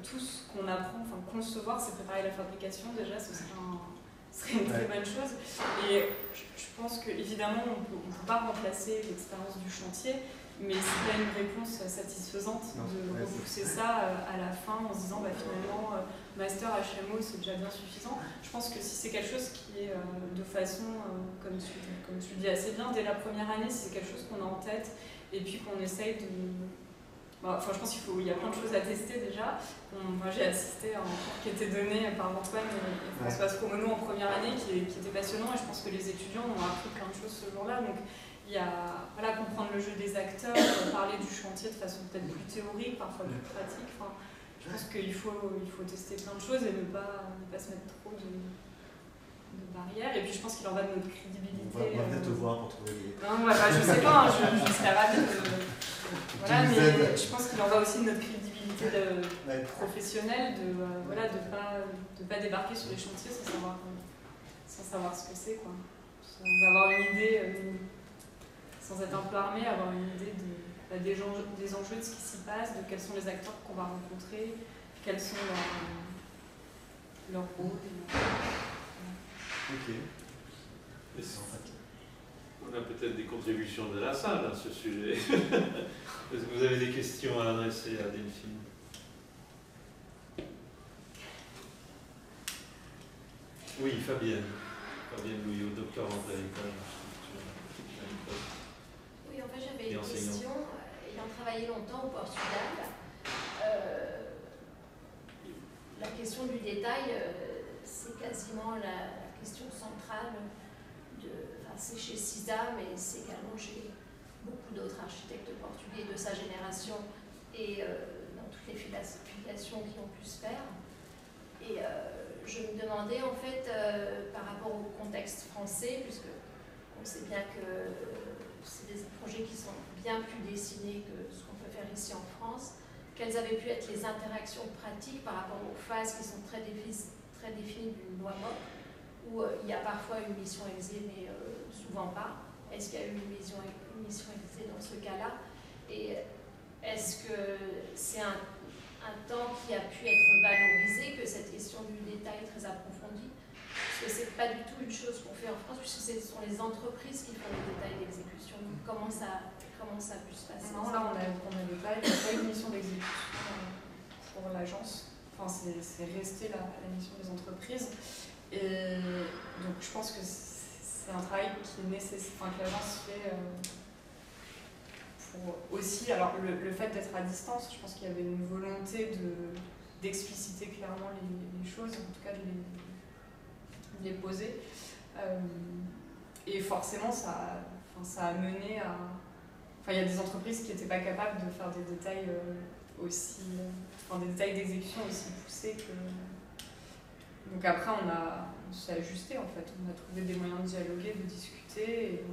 tout ce qu'on apprend, concevoir, c'est préparer la fabrication, déjà, ce serait une très bonne chose. Et je pense qu'évidemment, on ne peut pas remplacer l'expérience du chantier, mais c'est pas une réponse satisfaisante de repousser ça à la fin en se disant finalement master HMO c'est déjà bien suffisant. Je pense que si c'est quelque chose qui est de façon, comme tu le dis assez bien, dès la première année, si c'est quelque chose qu'on a en tête et puis qu'on essaye de... je pense qu'il y a plein de choses à tester déjà. Moi j'ai assisté à un cours qui était donné par Antoine et Françoise Promono en première année qui était passionnant et je pense que les étudiants ont appris plein de choses ce jour-là. Donc, il y a comprendre le jeu des acteurs, parler du chantier de façon peut-être plus théorique, parfois plus pratique. Je pense qu'il faut tester plein de choses et ne pas se mettre trop de barrières. Et puis je pense qu'il en va de notre crédibilité. On va peut-être te voir pour trouver des... Non, je sais pas, je serais ravie de... Voilà, mais je pense qu'il en va aussi de notre crédibilité professionnelle, de pas débarquer sur les chantiers sans savoir ce que c'est, quoi. Sans avoir une idée... sans être un peu armé, avoir une idée des enjeux de ce qui s'y passe, de quels sont les acteurs qu'on va rencontrer, quels sont leurs rôles. Ok. On a peut-être des contributions de la salle à ce sujet. Est-ce que vous avez des questions à adresser à Delphine? Oui, Fabienne. Fabienne Louis, doctorante à l'école. Oui, en fait, j'avais une question. Ayant travaillé longtemps au Portugal, la question du détail, c'est quasiment la question centrale. C'est chez CISA, mais c'est également chez beaucoup d'autres architectes portugais de sa génération et dans toutes les filiations qui ont pu se faire. Et je me demandais, en fait, par rapport au contexte français, puisque on sait bien que c'est des projets qui sont bien plus dessinés que ce qu'on peut faire ici en France. Quelles avaient pu être les interactions pratiques par rapport aux phases qui sont très définies d'une loi MOP, où il y a parfois une mission exé, mais souvent pas. Est-ce qu'il y a eu une mission exé dans ce cas-là? Et est-ce que c'est un temps qui a pu être valorisé, que cette question du détail très approfondie? Parce que c'est pas du tout une chose qu'on fait en France, puisque ce sont les entreprises qui font les détails d'exécution. Comment ça a pu se passer? Non, là, on n'avait pas une mission d'exécution pour l'agence. Enfin, c'est resté la mission des entreprises. Et donc, je pense que c'est un travail qui est nécessaire, que l'agence fait pour aussi. Alors, le fait d'être à distance, je pense qu'il y avait une volonté d'expliciter clairement les choses, en tout cas de les poser. Et forcément, ça a mené à... il y a des entreprises qui n'étaient pas capables de faire des détails des détails d'exécution aussi poussés que... Donc après, on s'est ajusté, en fait. On a trouvé des moyens de dialoguer, de discuter, et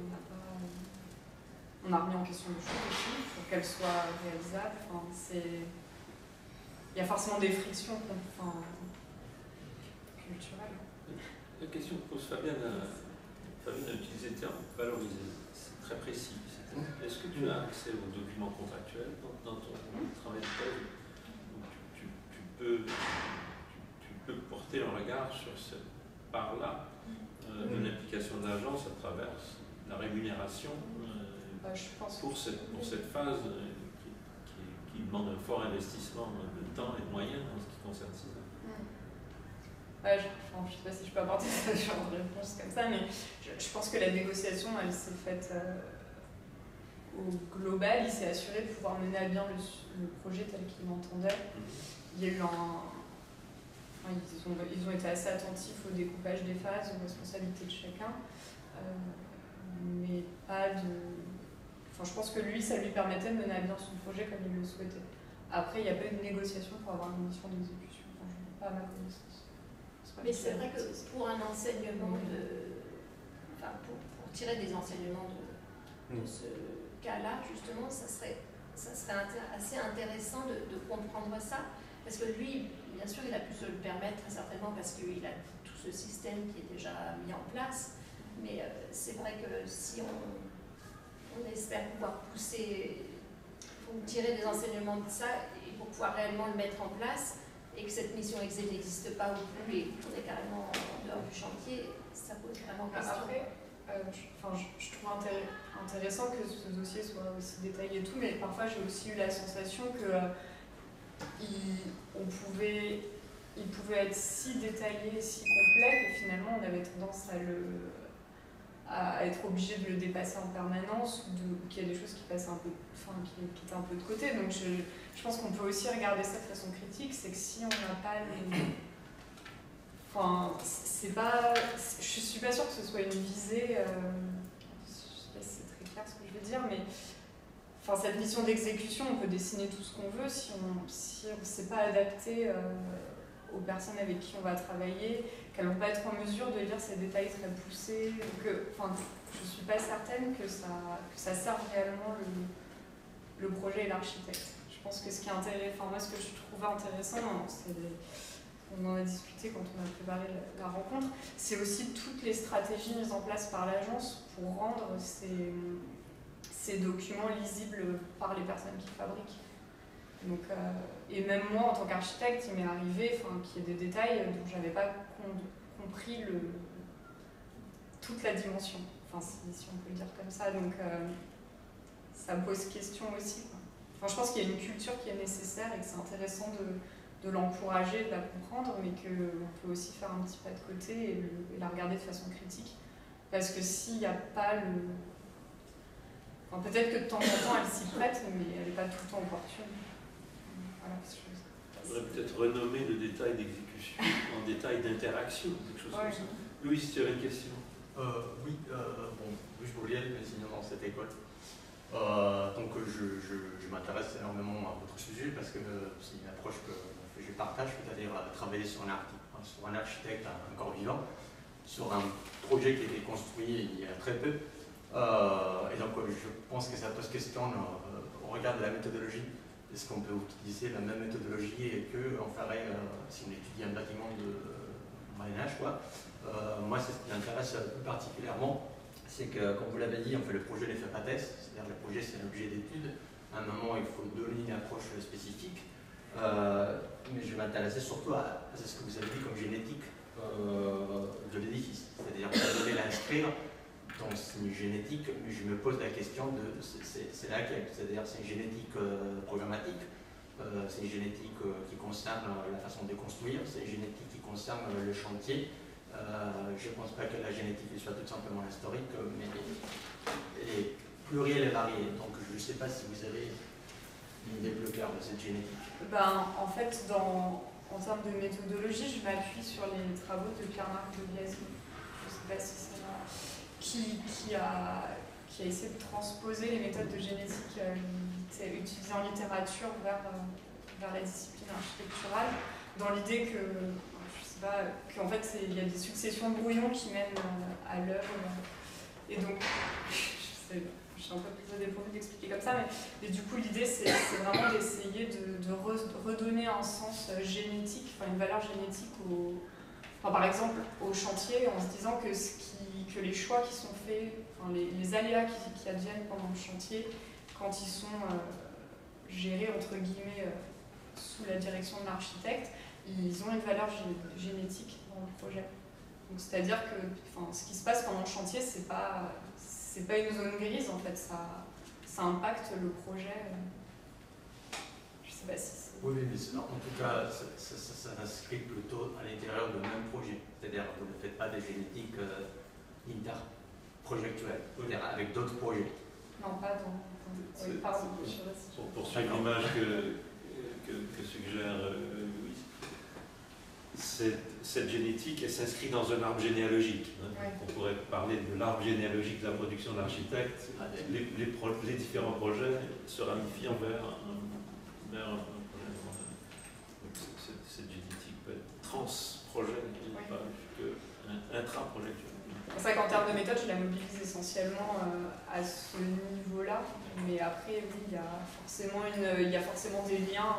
on a remis en question les choses aussi, pour qu'elles soient réalisables. Il y a forcément des frictions culturelles. La question que pose Fabienne a utilisé le terme valoriser. C'est très précis. Est-ce que tu as accès aux documents contractuels dans ton travail de thèse? Tu peux porter un regard sur cette part-là de l'implication de l'agence à travers la rémunération pour cette phase qui demande un fort investissement de temps et de moyens en ce qui concerne ça. Ouais, je sais pas si je peux apporter ce genre de réponse comme ça, mais je pense que la négociation, elle s'est faite au global. Il s'est assuré de pouvoir mener à bien le projet tel qu'il l'entendait. Il y a eu ils ont été assez attentifs au découpage des phases, aux responsabilités de chacun, mais pas de... Enfin, je pense que lui, ça lui permettait de mener à bien son projet comme il le souhaitait. Après, il n'y a pas eu de négociation pour avoir une mission d'exécution, enfin, pas à ma connaissance. Mais c'est vrai que pour un enseignement pour tirer des enseignements de ce cas-là, justement, ça serait assez intéressant de comprendre ça. Parce que lui, bien sûr, il a pu se le permettre, très certainement, parce qu'il a tout ce système qui est déjà mis en place. Mais c'est vrai que si on espère pouvoir pousser, pour tirer des enseignements de ça, et pour pouvoir réellement le mettre en place, et que cette mission exé n'existe pas ou plus, et qu'on est carrément en dehors du chantier, ça pose vraiment question. Après, je trouve intéressant que ce dossier soit aussi détaillé et tout, mais parfois j'ai aussi eu la sensation que il pouvait être si détaillé, si complet, que finalement on avait tendance à être obligé de le dépasser en permanence, ou qu'il y a des choses qui passaient un peu, qui étaient un peu de côté. Donc je pense qu'on peut aussi regarder ça de façon critique, c'est que si on n'a pas c'est pas... Je suis pas sûre que ce soit une visée... je sais pas si c'est très clair ce que je veux dire, mais... cette mission d'exécution, on peut dessiner tout ce qu'on veut si on ne s'est pas adapté aux personnes avec qui on va travailler, qu'elles ne vont pas être en mesure de lire ces détails très poussés. Je ne suis pas certaine que ça serve réellement le projet et l'architecte. Je pense que ce qui est intéressant, moi ce que je trouvais intéressant, on en a discuté quand on a préparé la rencontre, c'est aussi toutes les stratégies mises en place par l'agence pour rendre ces documents lisibles par les personnes qui fabriquent. Donc, et même moi, en tant qu'architecte, il m'est arrivé qu'il y ait des détails dont je n'avais pas compris toute la dimension, si on peut le dire comme ça. Donc, ça me pose question aussi. Je pense qu'il y a une culture qui est nécessaire et que c'est intéressant de l'encourager, de la comprendre, mais qu'on peut aussi faire un petit pas de côté et la regarder de façon critique. Parce que s'il n'y a pas peut-être que de temps en temps elle s'y prête, mais elle n'est pas tout le temps opportune. Voilà, on pourrait peut-être renommer le détail d'exécution en détail d'interaction, quelque chose comme ça. Louis, si tu avais une question. Oui, Louis Bourliel, enseignant dans cette école. Donc je m'intéresse énormément à votre sujet parce que c'est une approche que je partage, c'est-à-dire travailler sur un architecte encore vivant, sur un projet qui a été construit il y a très peu. Et donc je pense que ça pose question au regard de la méthodologie. Est-ce qu'on peut utiliser la même méthodologie et qu'on ferait, si on étudie un bâtiment de Moyen-Âge, moi c'est ce qui m'intéresse plus particulièrement, c'est que, comme vous l'avez dit, le projet n'est fait pas test, c'est-à-dire le projet c'est un objet d'étude. À un moment il faut donner une approche spécifique, mais je m'intéressais surtout à ce que vous avez dit comme génétique de l'édifice, c'est-à-dire que vous devez l'inscrire dans une génétique, mais je me pose la question de c'est laquelle, c'est-à-dire c'est une génétique programmatique, c'est une génétique qui concerne la façon de construire, c'est une génétique qui concerne le chantier. Je ne pense pas que la génétique soit tout simplement historique, mais elle est plurielle et variée, donc je ne sais pas si vous avez une idée plus claire de cette génétique. En fait, en termes de méthodologie, je m'appuie sur les travaux de Pierre-Marc de Biasy. Je ne sais pas si c'est là. Qui a essayé de transposer les méthodes de génétique utilisées en littérature vers la discipline architecturale, dans l'idée qu'en fait il y a des successions de brouillons qui mènent à l'œuvre. Et donc, je suis un peu plus dépourvue d'expliquer comme ça, mais du coup l'idée c'est vraiment d'essayer de redonner un sens génétique, une valeur génétique par exemple au chantier, en se disant que les choix qui sont faits, les aléas qui adviennent pendant le chantier, quand ils sont gérés entre guillemets sous la direction de l'architecte, ils ont une valeur génétique dans le projet. C'est-à-dire que ce qui se passe pendant le chantier, c'est pas une zone grise en fait, ça impacte le projet. Je sais sais pas si Oui, mais en tout cas, ça s'inscrit plutôt à l'intérieur du même projet. C'est-à-dire que vous ne faites pas des génétiques interprojectuelles, c'est-à-dire avec d'autres projets. non, pas dans... Oui, pardon, Pour poursuivre l'image que suggère Louise, cette génétique, elle s'inscrit dans un arbre généalogique. Hein. Ouais. On pourrait parler de l'arbre généalogique de la production d'architectes. Les différents projets se ramifient vers un projet. Donc cette génétique peut être trans-projet, Ouais. pas que intra-projectuel. C'est vrai qu'en termes de méthode, je la mobilise essentiellement à ce niveau-là. Mais après, oui, il y a forcément des liens.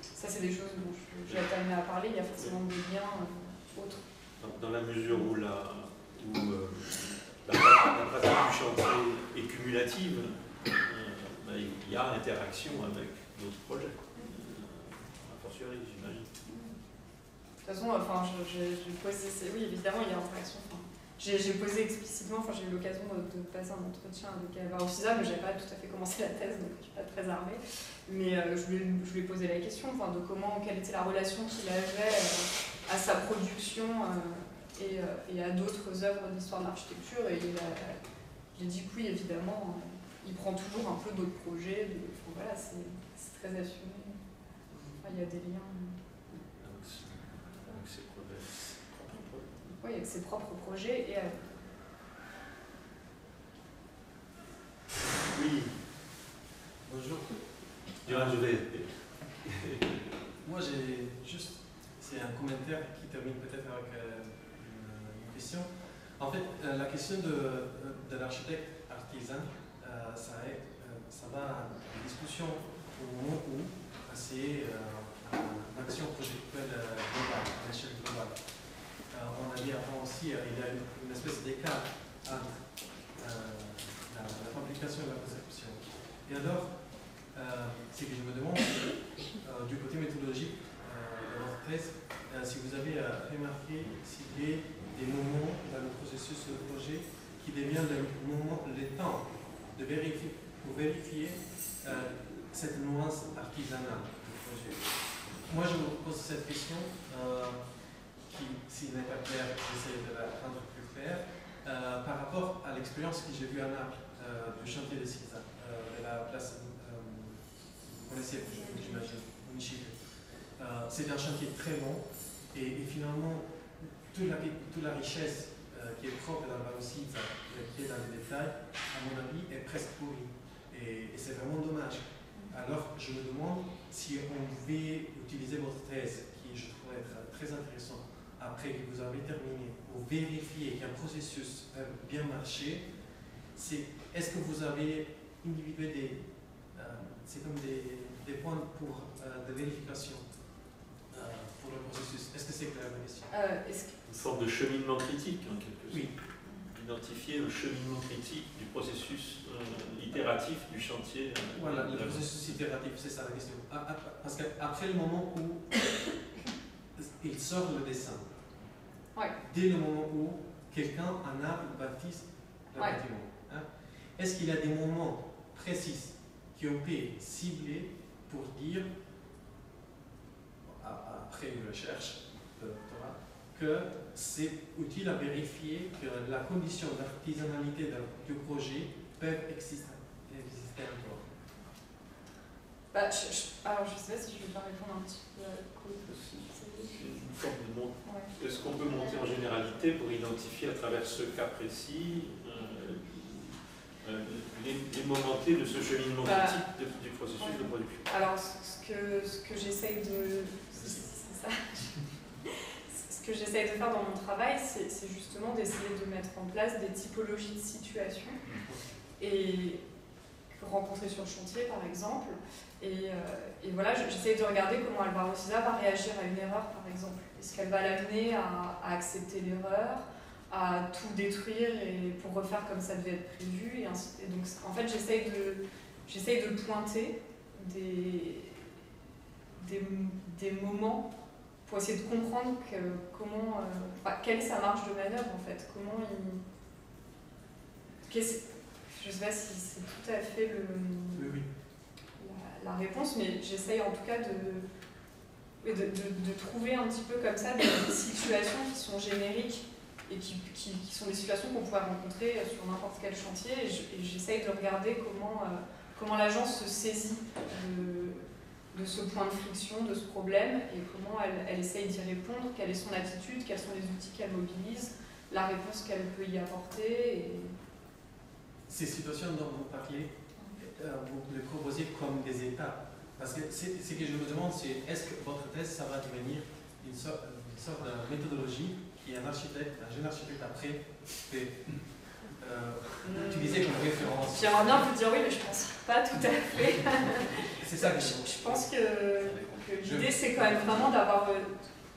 Ça, c'est des choses dont j'ai été amenée à parler. Il y a forcément des liens autres. Dans la mesure où la pratique du chantier est cumulative, il y a interaction avec d'autres projets. A fortiori, j'imagine. De toute façon, enfin, j'ai posé, oui, évidemment, il y a interaction. Enfin, j'ai posé explicitement, enfin, j'ai eu l'occasion de passer un entretien avec Alvaro Siza, mais je n'avais pas tout à fait commencé la thèse, donc je ne suis pas très armée. Mais je lui ai posé la question, enfin, de quelle était la relation qu'il avait à sa production et à d'autres œuvres d'histoire de l'architecture. Et j'ai dit que oui, évidemment, il prend toujours un peu d'autres projets. Enfin, voilà, c'est très assumé. Enfin, il y a des liens. Oui, avec ses propres projets et avec... Oui. Bonjour. Je vais. Moi, j'ai juste... C'est un commentaire qui termine peut-être avec une question. En fait, la question de l'architecte artisan, ça va à une discussion au moment où c'est une action projectuelle globale, à l'échelle globale. On a dit avant aussi, il y a une espèce d'écart entre la fabrication et la conception. Et alors, ce que je me demande, du côté méthodologique de votre thèse, si vous avez remarqué s'il y a des moments dans le processus de projet qui deviennent le temps de vérifier, pour vérifier cette nuance artisanale du projet. Moi, je vous pose cette question. Qui, s'il n'est pas clair, j'essaie de la rendre plus claire, par rapport à l'expérience que j'ai vue à Naples du chantier de Sisa, de la place, vous connaissez, j'imagine, Michel. C'est un chantier très long et finalement, toute la richesse qui est propre d'Alvaro Siza, qui est dans les détails, à mon avis, est presque pourrie. Et c'est vraiment dommage. Alors, je me demande si on pouvait utiliser votre thèse, qui je trouve être très intéressante, après que vous avez terminé, pour vérifier qu'un processus a bien marché, est-ce que vous avez individué c'est comme des points de vérification pour le processus? Est-ce que c'est clair la question? Une forme de cheminement critique, en quelque sorte. Oui. Identifier le cheminement critique du processus itératif du chantier. Voilà, le processus itératif, c'est ça la question. Parce qu'après le moment où il sort le dessin, ouais. Dès le moment où quelqu'un en a baptise le bâtiment, hein, est-ce qu'il y a des moments précis qui ont été ciblés pour dire, après une recherche de doctorat, que c'est utile à vérifier que la condition d'artisanalité du projet peut exister encore? Alors, je ne sais pas si je vais pas répondre un petit peu à la cause. Une forme de Est-ce qu'on peut monter en généralité pour identifier à travers ce cas précis les moments clés de ce cheminement critique du processus de production? Alors, ce que j'essaye de... C'est ça. Ce que j'essaye de faire dans mon travail, c'est justement d'essayer de mettre en place des typologies de situations et rencontrer sur le chantier, par exemple. Et voilà, j'essaie de regarder comment Alvaro Siza va réagir à une erreur, par exemple. Est-ce qu'elle va l'amener à accepter l'erreur, à tout détruire et pour refaire comme ça devait être prévu et donc, en fait, j'essaie de pointer des moments pour essayer de comprendre quelle est sa marge de manœuvre, en fait. Je ne sais pas si c'est tout à fait la réponse, mais j'essaye en tout cas de trouver un petit peu comme ça des situations qui sont génériques et qui sont des situations qu'on pourrait rencontrer sur n'importe quel chantier, et j'essaye de regarder comment l'agence se saisit de ce point de friction, de ce problème, et comment elle essaye d'y répondre, quelle est son attitude, quels sont les outils qu'elle mobilise, la réponse qu'elle peut y apporter. Et... Ces situations dont vous parlez, vous les proposez comme des étapes. Parce que ce que je me demande, c'est est-ce que votre thèse, ça va devenir une sorte de méthodologie qui un jeune architecte après fait utiliser comme référence? J'aimerais bien vous dire oui, mais je pense pas tout à fait. C'est ça que je pense que l'idée, c'est quand même vraiment d'avoir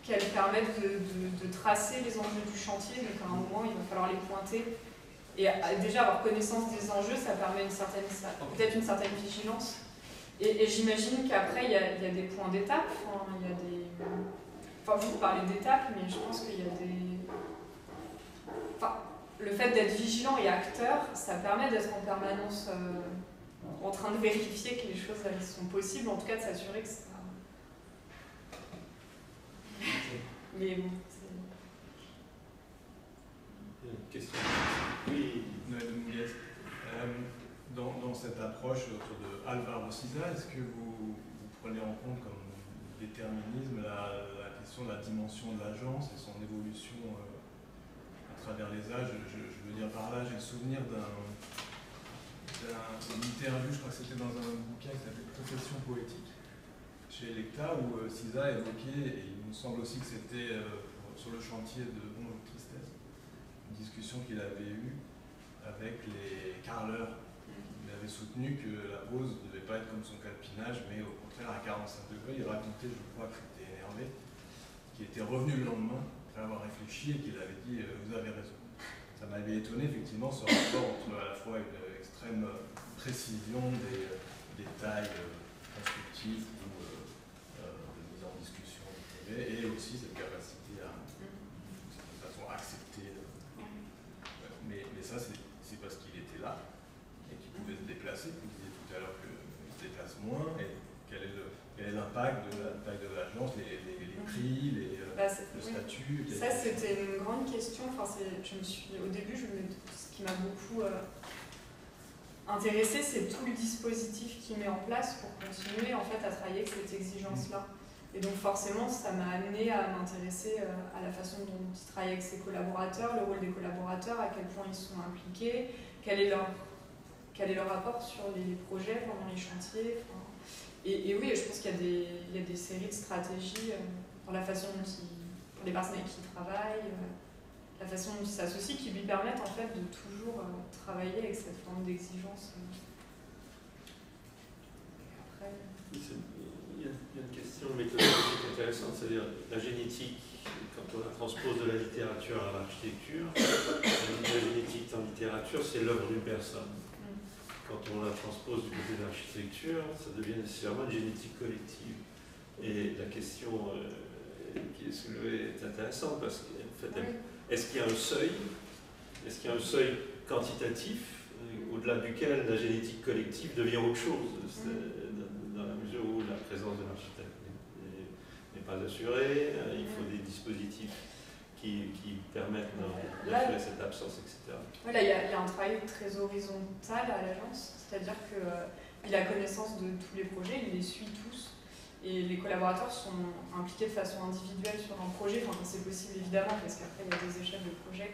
qu'elle permette de tracer les enjeux du chantier, donc à un moment, il va falloir les pointer. Et déjà, avoir connaissance des enjeux, ça permet peut-être une certaine vigilance. Et j'imagine qu'après, il y a des points d'étape. Enfin, vous parlez d'étapes, mais je pense qu'il y a des... Enfin, le fait d'être vigilant et acteur, ça permet d'être en permanence en train de vérifier que les choses elles sont possibles, en tout cas de s'assurer que ça... Mais bon, Une question. Oui. Noël Dominguez. Dans cette approche autour de Álvaro Siza, est-ce que vous prenez en compte comme déterminisme la question de la dimension de l'agence et son évolution à travers les âges? Je veux dire par là, j'ai le souvenir d'une interview, je crois que c'était dans un bouquin qui s'appelait Profession poétique, chez Electa, où Siza évoquait, et il me semble aussi que c'était sur le chantier de Bonjour Tristesse, une discussion qu'il avait eue avec les carreleurs. Il avait soutenu que la pose ne devait pas être comme son calpinage, mais au contraire à 45 degrés. Il racontait, je crois, qu'il était énervé, qu'il était revenu le lendemain après avoir réfléchi et qu'il avait dit vous avez raison. Ça m'avait étonné effectivement ce rapport entre à la fois une extrême précision des détails constructifs ou de mise en discussion du projet, et aussi cette capacité à d'une certaine façon accepter. Mais ça c'est parce qu'il était là et qu'il pouvait se déplacer. Vous disiez tout à l'heure qu'il se déplace moins, et quel est l'impact de la taille de l'agence, les prix, le statut? Ça, c'était une grande question. Enfin, au début, ce qui m'a beaucoup intéressée, c'est tout le dispositif qu'il met en place pour continuer en fait, à travailler avec cette exigence-là. Et donc forcément, ça m'a amené à m'intéresser à la façon dont il travaille avec ses collaborateurs, le rôle des collaborateurs, à quel point ils sont impliqués, quel est leur rapport sur les projets pendant les chantiers. Enfin, et oui, je pense qu'il y a des séries de stratégies pour la façon dont pour les personnes avec qui ils travaillent, la façon dont ils s'associent, qui lui permettent en fait de toujours travailler avec cette forme d'exigence. Après... Il y a une question méthodologique intéressante, c'est-à-dire la génétique, quand on la transpose de la littérature à l'architecture, la génétique en littérature, c'est l'œuvre d'une personne. Quand on la transpose du côté de l'architecture, ça devient nécessairement une génétique collective. Et la question qui est soulevée est intéressante parce qu'en fait, est-ce qu'il y a un seuil? Est-ce qu'il y a un seuil quantitatif au-delà duquel la génétique collective devient autre chose, dans la mesure où la présence de l'architecte n'est pas assurée, il faut des dispositifs qui permettent d'assurer cette absence, etc. Là, il y a un travail très horizontal à l'agence, c'est-à-dire qu'il a connaissance de tous les projets, il les suit tous, et les collaborateurs sont impliqués de façon individuelle sur un projet, enfin, c'est possible évidemment, parce qu'après il y a des échelles de projet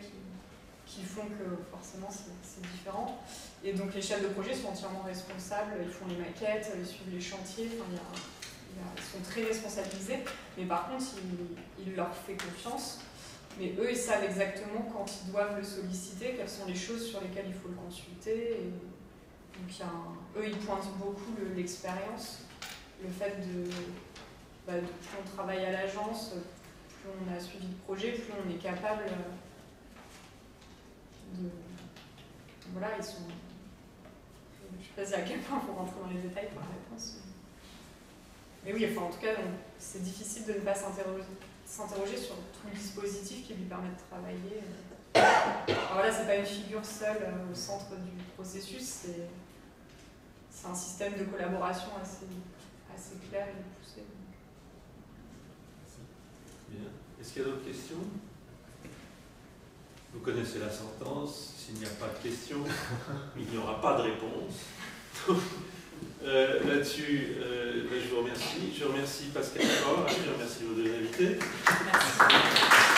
qui font que forcément c'est différent. Et donc les chefs de projet sont entièrement responsables, ils font les maquettes, ils suivent les chantiers, enfin, ils sont très responsabilisés, mais par contre il leur fait confiance. Mais eux, ils savent exactement quand ils doivent le solliciter, quelles sont les choses sur lesquelles il faut le consulter. Et donc, eux, ils pointent beaucoup l'expérience, le fait plus on travaille à l'agence, plus on a suivi le projet, plus on est capable de... Voilà, ils sont... Je ne sais pas si à quel point il faut rentrer dans les détails pour la réponse. Mais oui, enfin, en tout cas, c'est difficile de ne pas s'interroger sur tout le dispositif qui lui permet de travailler. Alors voilà, c'est pas une figure seule au centre du processus, c'est un système de collaboration assez clair et poussé. Bien. Est-ce qu'il y a d'autres questions? Vous connaissez la sentence, s'il n'y a pas de questions, il n'y aura pas de réponse. Là-dessus, je vous remercie. Je remercie Pascal Faure, je remercie vos deux invités. Merci.